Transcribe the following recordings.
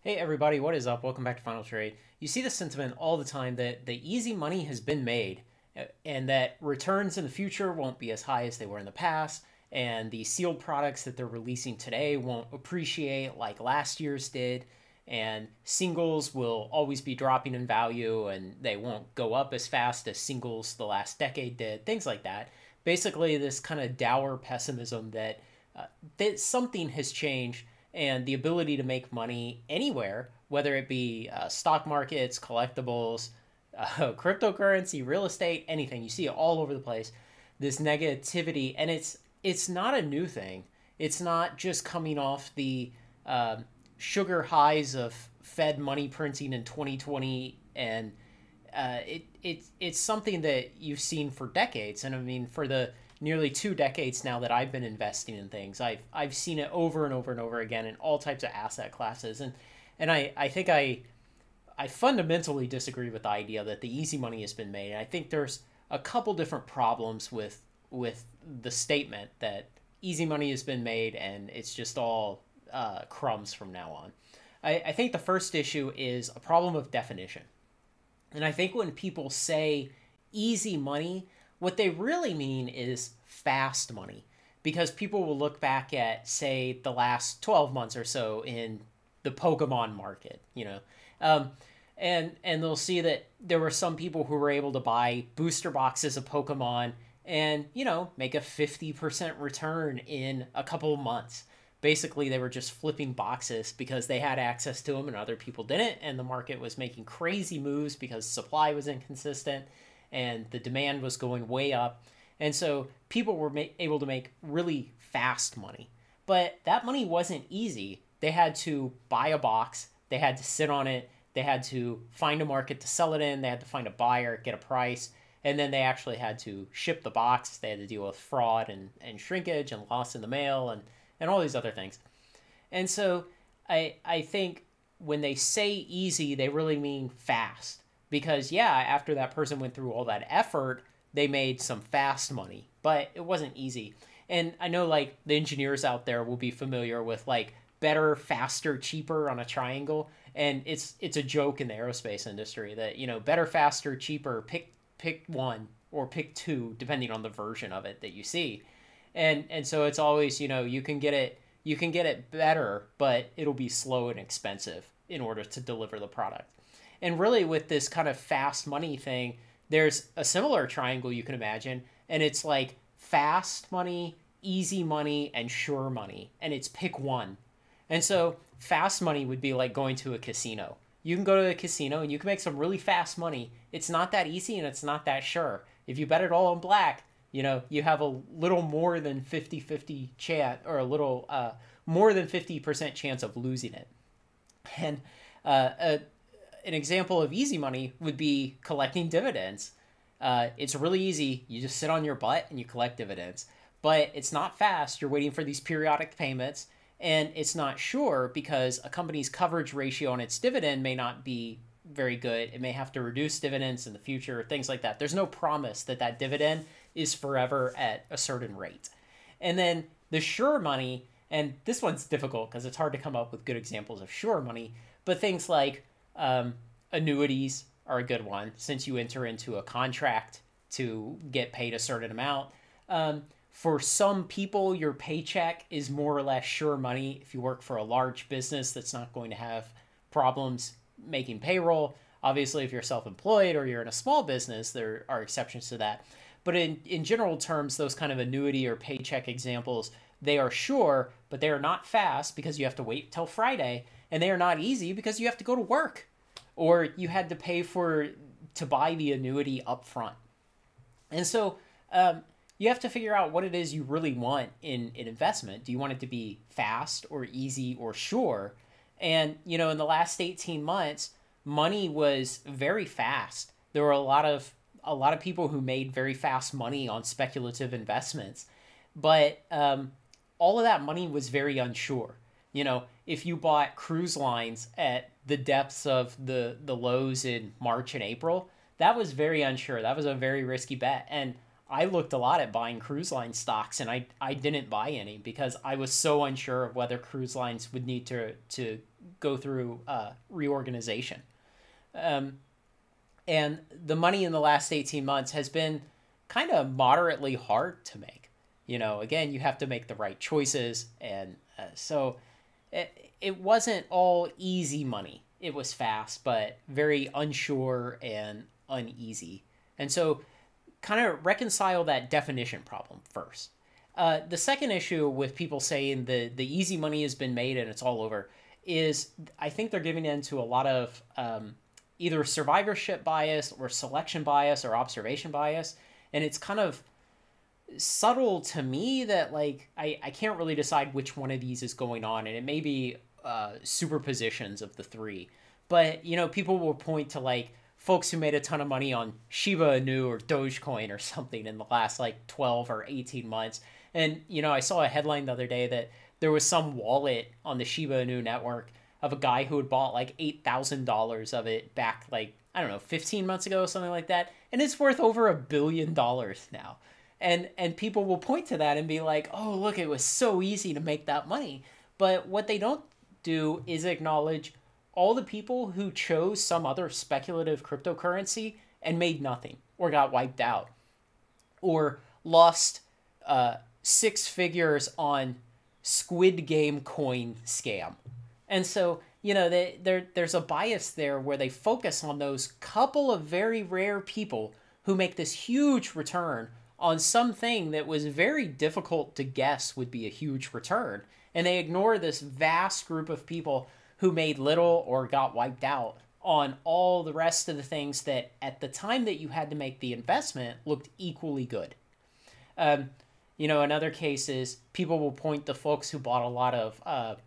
Hey everybody, what is up? Welcome back to Final Trade. You see the sentiment all the time that the easy money has been made and that returns in the future won't be as high as they were in the past, and the sealed products that they're releasing today won't appreciate like last year's did, and singles will always be dropping in value and they won't go up as fast as singles the last decade did, things like that. Basically, this kind of dour pessimism that something has changed and the ability to make money anywhere, whether it be stock markets, collectibles, cryptocurrency, real estate, anything. You see it all over the place. This negativity, and it's not a new thing. It's not just coming off the sugar highs of Fed money printing in 2020, and it's something that you've seen for decades. And I mean, for the nearly 2 decades now that I've been investing in things, I've seen it over and over and over again in all types of asset classes. And I think I fundamentally disagree with the idea that the easy money has been made. I think there's a couple different problems with the statement that easy money has been made and it's just all crumbs from now on. I think the first issue is a problem of definition. And I think when people say easy money, what they really mean is fast money. Because people will look back at, say, the last 12 months or so in the Pokemon market, um, and they'll see that there were some people who were able to buy booster boxes of Pokemon and, make a 50% return in a couple of months. Basically, they were just flipping boxes because they had access to them and other people didn't, and the market was making crazy moves because supply was inconsistent and the demand was going way up. And so people were able to make really fast money. But that money wasn't easy. They had to buy a box, they had to sit on it, they had to find a market to sell it in, they had to find a buyer, get a price, and then they actually had to ship the box. They had to deal with fraud and shrinkage and loss in the mail and all these other things. And so I think when they say easy, they really mean fast. Because, yeah, after that person went through all that effort, they made some fast money, but it wasn't easy. And I know, like, the engineers out there will be familiar with, like, better, faster, cheaper on a triangle. And it's a joke in the aerospace industry that, better, faster, cheaper, pick one or pick two, depending on the version of it that you see. And so it's always, you can get it better, but it'll be slow and expensive in order to deliver the product. And really, with this kind of fast money thing, there's a similar triangle you can imagine, and it's like fast money, easy money, and sure money, and it's pick one. And so fast money would be like going to a casino. You can go to a casino and you can make some really fast money. It's not that easy and it's not that sure. If you bet it all on black, you have a little more than 50-50 chance, or a little more than 50% chance of losing it. And an example of easy money would be collecting dividends. It's really easy. You just sit on your butt and you collect dividends. But it's not fast. You're waiting for these periodic payments. And it's not sure because a company's coverage ratio on its dividend may not be very good. It may have to reduce dividends in the future, things like that. There's no promise that that dividend is forever at a certain rate. And then the sure money, and this one's difficult because it's hard to come up with good examples of sure money, but things like annuities are a good one since you enter into a contract to get paid a certain amount. For some people, your paycheck is more or less sure money if you work for a large business that's not going to have problems making payroll. Obviously, if you're self-employed or you're in a small business, there are exceptions to that. But in general terms, those kind of annuity or paycheck examples, they are sure, but they are not fast because you have to wait till Friday, and they are not easy because you have to go to work or you had to pay to buy the annuity up front. And so you have to figure out what it is you really want in an investment. Do you want it to be fast or easy or sure? And, in the last 18 months, money was very fast. There were a lot of people who made very fast money on speculative investments. But all of that money was very unsure. If you bought cruise lines at the depths of the lows in March and April, that was very unsure. That was a very risky bet. And I looked a lot at buying cruise line stocks, and I didn't buy any because I was so unsure of whether cruise lines would need to go through reorganization. Um, and the money in the last 18 months has been kind of moderately hard to make. Again, you have to make the right choices. And so it wasn't all easy money. It was fast, but very unsure and uneasy. And so kind of reconcile that definition problem first. The second issue with people saying the easy money has been made and it's all over is I think they're giving into a lot of either survivorship bias or selection bias or observation bias. And it's kind of subtle to me that like I can't really decide which one of these is going on, and it may be superpositions of the three. But people will point to like folks who made a ton of money on Shiba Inu or Dogecoin or something in the last like 12 or 18 months. And I saw a headline the other day that there was some wallet on the Shiba Inu network of a guy who had bought like $8,000 of it back like I don't know 15 months ago, something like that, and it's worth over $1 billion now. And people will point to that and be like, oh, look, it was so easy to make that money. But what they don't do is acknowledge all the people who chose some other speculative cryptocurrency and made nothing or got wiped out or lost 6 figures on Squid Game coin scam. And so, there's a bias there where they focus on those couple of very rare people who make this huge return on something that was very difficult to guess would be a huge return. And they ignore this vast group of people who made little or got wiped out on all the rest of the things that at the time that you had to make the investment looked equally good. In other cases, people will point to folks who bought a lot of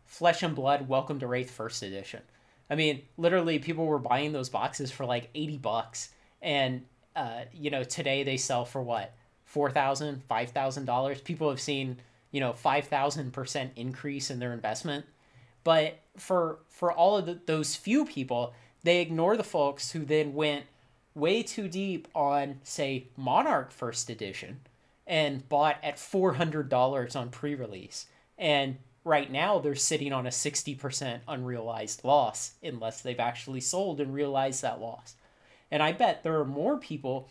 Flesh and Blood Welcome to Wraith First Edition. I mean, literally people were buying those boxes for like $80. And today they sell for what? $4,000, $5,000. People have seen, 5,000% increase in their investment. But for all of those few people, they ignore the folks who then went way too deep on, say, Monarch First Edition and bought at $400 on pre-release. And right now they're sitting on a 60% unrealized loss unless they've actually sold and realized that loss. And I bet there are more people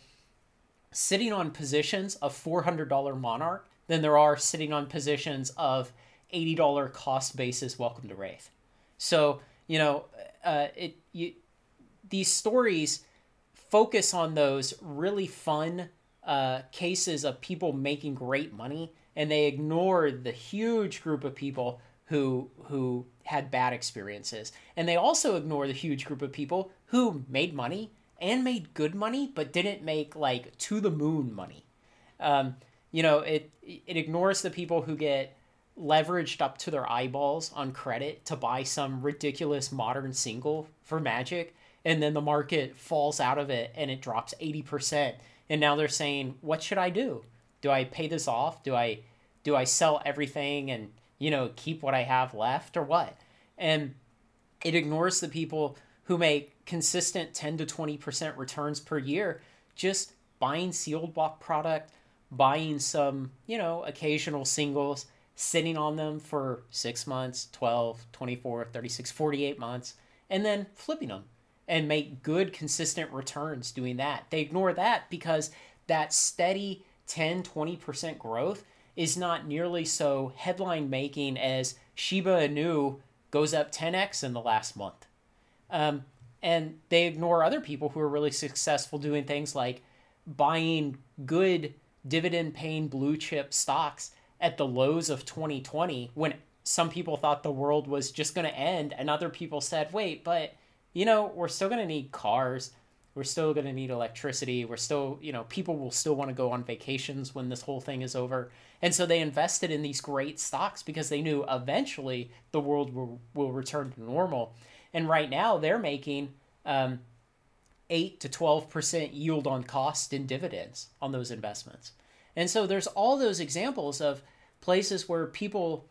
sitting on positions of $400 Monarch than there are sitting on positions of $80 cost basis Welcome to Wraith. So, these stories focus on those really fun cases of people making great money, and they ignore the huge group of people who had bad experiences. And they also ignore the huge group of people who made money and made good money, but didn't make like to the moon money. It ignores the people who get leveraged up to their eyeballs on credit to buy some ridiculous modern single for Magic, and then the market falls out of it and it drops 80%. And now they're saying, what should I do? Do I pay this off? Do I sell everything and, keep what I have left or what? And it ignores the people who make consistent 10 to 20% returns per year, just buying sealed block product, buying some, occasional singles, sitting on them for 6 months, 12, 24, 36, 48 months, and then flipping them and make good, consistent returns doing that. They ignore that because that steady 10, 20% growth is not nearly so headline making as Shiba Inu goes up 10x in the last month. And they ignore other people who are really successful doing things like buying good dividend paying blue chip stocks at the lows of 2020 when some people thought the world was just going to end, and other people said, wait, but we're still going to need cars. We're still going to need electricity. We're still, people will still want to go on vacations when this whole thing is over. And so they invested in these great stocks because they knew eventually the world will return to normal. And right now they're making 8 to 12% yield on cost in dividends on those investments. And so there's all those examples of places where people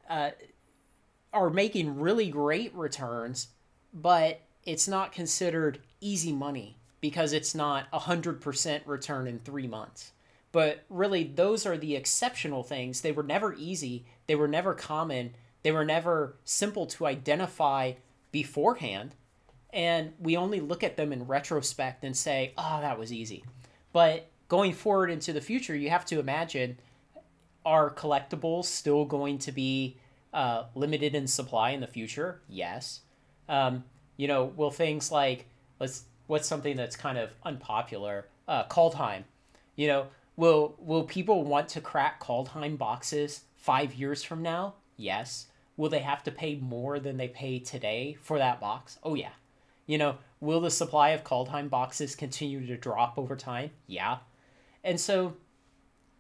are making really great returns, but it's not considered easy money because it's not 100% return in 3 months. But really, those are the exceptional things. They were never easy. They were never common. They were never simple to identify beforehand. And we only look at them in retrospect and say, oh, that was easy. But going forward into the future, you have to imagine, are collectibles still going to be limited in supply in the future? Yes. Will things like, what's something that's kind of unpopular? Kaldheim. Will people want to crack Kaldheim boxes 5 years from now? Yes. Will they have to pay more than they pay today for that box? Oh, yeah. Will the supply of Kaldheim boxes continue to drop over time? Yeah. And so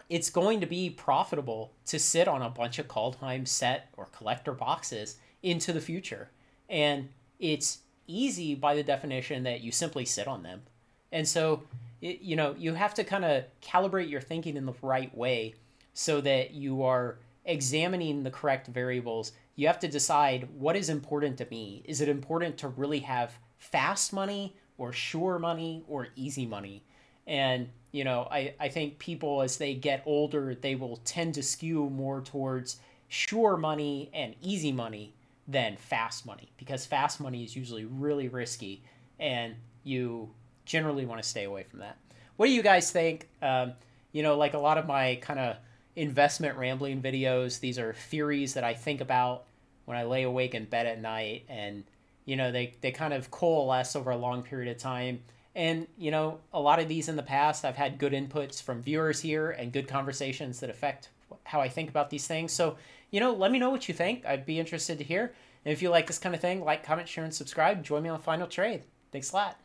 it's going to be profitable to sit on a bunch of Kaldheim set or collector boxes into the future. And it's easy by the definition that you simply sit on them. And so, you have to kind of calibrate your thinking in the right way so that you are examining the correct variables. You have to decide, what is important to me? Is it important to really have fast money or sure money or easy money? And, I think people, as they get older, they will tend to skew more towards sure money and easy money than fast money, because fast money is usually really risky and you generally want to stay away from that. What do you guys think? Like a lot of my kind of investment rambling videos, these are theories that I think about when I lay awake in bed at night, and they kind of coalesce over a long period of time. And a lot of these in the past, I've had good inputs from viewers here and good conversations that affect how I think about these things. So let me know what you think. I'd be interested to hear. And if you like this kind of thing, like, comment, share, and subscribe. Join me on Final Trade. Thanks a lot.